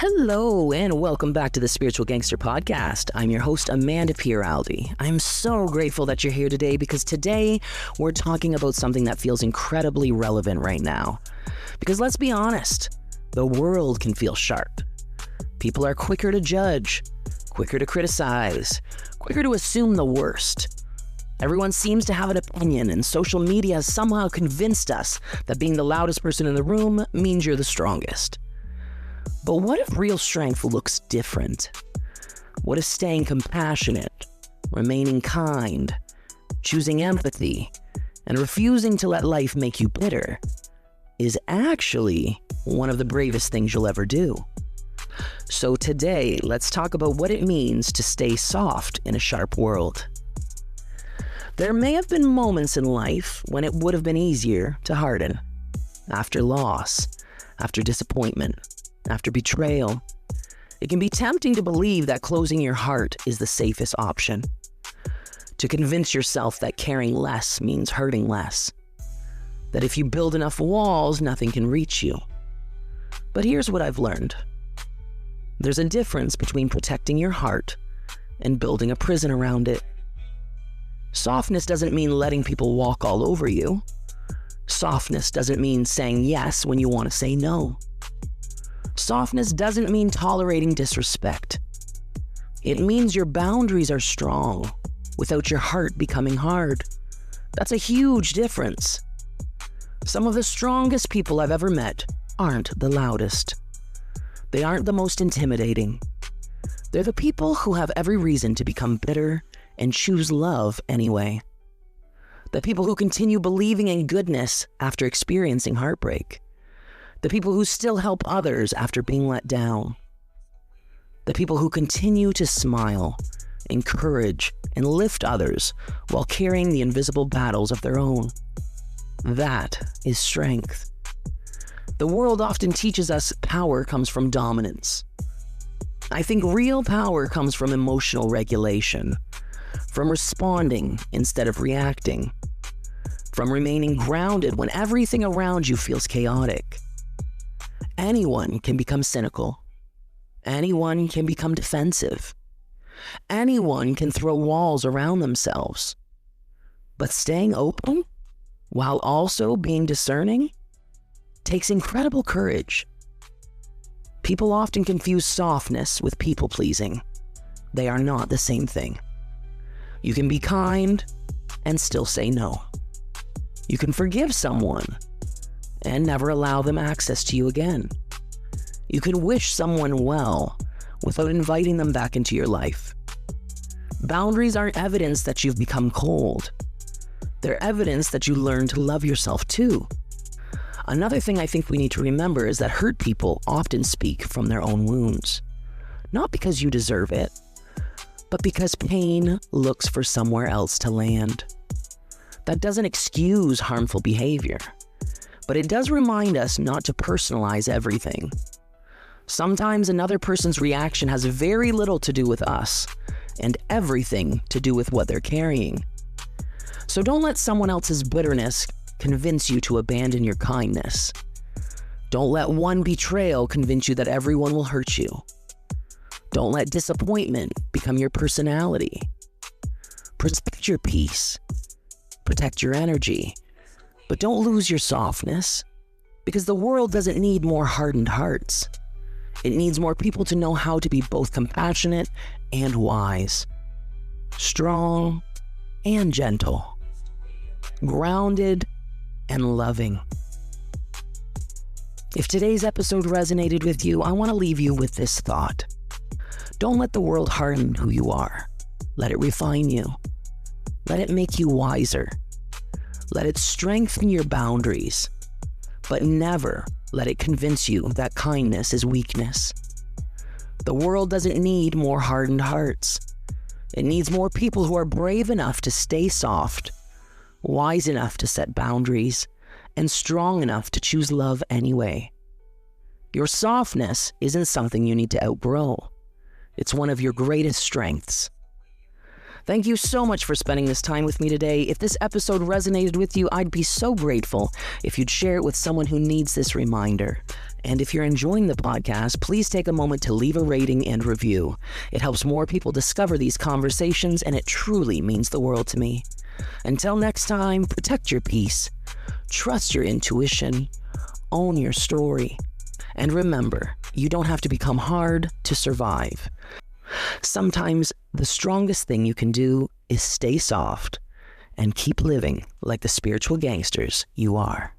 Hello and welcome back to the Spiritual Gangster Podcast. I'm your host, Amanda Pieraldi. I'm so grateful that you're here today because today we're talking about something that feels incredibly relevant right now. Because let's be honest, the world can feel sharp. People are quicker to judge, quicker to criticize, quicker to assume the worst. Everyone seems to have an opinion, and social media has somehow convinced us that being the loudest person in the room means you're the strongest. But what if real strength looks different? What if staying compassionate, remaining kind, choosing empathy, and refusing to let life make you bitter is actually one of the bravest things you'll ever do? So today, let's talk about what it means to stay soft in a sharp world. There may have been moments in life when it would have been easier to harden. After loss, after disappointment, after betrayal, it can be tempting to believe that closing your heart is the safest option. To convince yourself that caring less means hurting less. That if you build enough walls, nothing can reach you. But here's what I've learned. There's a difference between protecting your heart and building a prison around it. Softness doesn't mean letting people walk all over you. Softness doesn't mean saying yes when you want to say no. Softness doesn't mean tolerating disrespect. It means your boundaries are strong without your heart becoming hard. That's a huge difference. Some of the strongest people I've ever met aren't the loudest. They aren't the most intimidating. They're the people who have every reason to become bitter and choose love anyway. The people who continue believing in goodness after experiencing heartbreak. The people who still help others after being let down. The people who continue to smile, encourage, and lift others while carrying the invisible battles of their own. That is strength. The world often teaches us power comes from dominance. I think real power comes from emotional regulation, from responding instead of reacting, from remaining grounded when everything around you feels chaotic. Anyone can become cynical. Anyone can become defensive. Anyone can throw walls around themselves. But staying open, while also being discerning, takes incredible courage. People often confuse softness with people-pleasing. They are not the same thing. You can be kind and still say no. You can forgive someone and never allow them access to you again. You can wish someone well without inviting them back into your life. Boundaries aren't evidence that you've become cold. They're evidence that you learn to love yourself too. Another thing I think we need to remember is that hurt people often speak from their own wounds. Not because you deserve it, but because pain looks for somewhere else to land. That doesn't excuse harmful behavior, but it does remind us not to personalize everything. Sometimes another person's reaction has very little to do with us and everything to do with what they're carrying. So don't let someone else's bitterness convince you to abandon your kindness. Don't let one betrayal convince you that everyone will hurt you. Don't let disappointment become your personality. Protect your peace. Protect your energy. But don't lose your softness, because the world doesn't need more hardened hearts. It needs more people to know how to be both compassionate and wise, strong and gentle, grounded and loving. If today's episode resonated with you, I want to leave you with this thought. Don't let the world harden who you are. Let it refine you. Let it make you wiser. Let it strengthen your boundaries. But never let it convince you that kindness is weakness. The world doesn't need more hardened hearts. It needs more people who are brave enough to stay soft, wise enough to set boundaries, and strong enough to choose love anyway. Your softness isn't something you need to outgrow. It's one of your greatest strengths. Thank you so much for spending this time with me today. If this episode resonated with you, I'd be so grateful if you'd share it with someone who needs this reminder. And if you're enjoying the podcast, please take a moment to leave a rating and review. It helps more people discover these conversations, and it truly means the world to me. Until next time, protect your peace, trust your intuition, own your story, and remember, you don't have to become hard to survive. Sometimes the strongest thing you can do is stay soft and keep living like the spiritual gangsters you are.